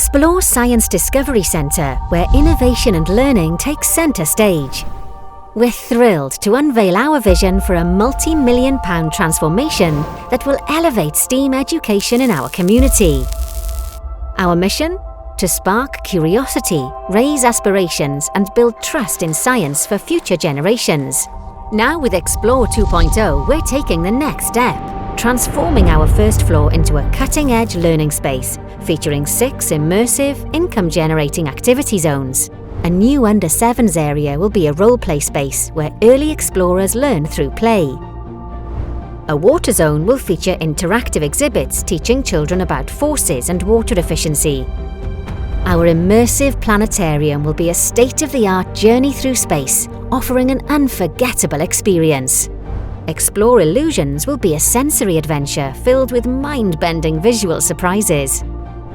Xplore Science Discovery Centre, where innovation and learning take centre stage. We're thrilled to unveil our vision for a multi-million-pound transformation that will elevate STEAM education in our community. Our mission? To spark curiosity, raise aspirations and build trust in science for future generations. Now with Xplore 2.0, we're taking the next step, transforming our first floor into a cutting-edge learning space, featuring 6 immersive, income-generating activity zones. A new under-7s area will be a role-play space where early explorers learn through play. A water zone will feature interactive exhibits teaching children about forces and water efficiency. Our immersive planetarium will be a state-of-the-art journey through space, offering an unforgettable experience. Xplore Illusions will be a sensory adventure filled with mind-bending visual surprises.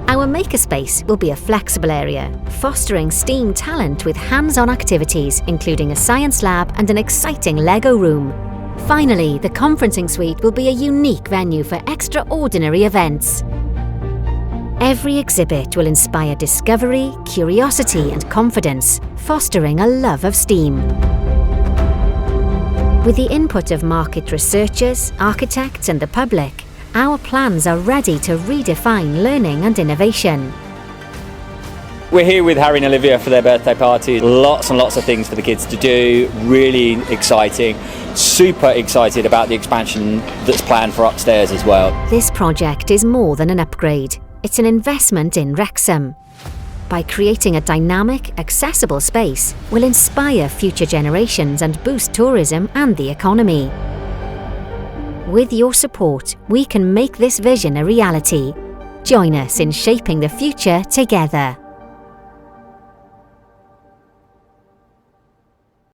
Our makerspace will be a flexible area, fostering STEAM talent with hands-on activities, including a science lab and an exciting Lego room. Finally, the conferencing suite will be a unique venue for extraordinary events. Every exhibit will inspire discovery, curiosity and confidence, fostering a love of STEAM. With the input of market researchers, architects and the public, our plans are ready to redefine learning and innovation. We're here with Harry and Olivia for their birthday party. Lots and lots of things for the kids to do, really exciting. Super excited about the expansion that's planned for upstairs as well. This project is more than an upgrade. It's an investment in Wrexham. By creating a dynamic, accessible space, we'll inspire future generations and boost tourism and the economy. With your support, we can make this vision a reality. Join us in shaping the future together.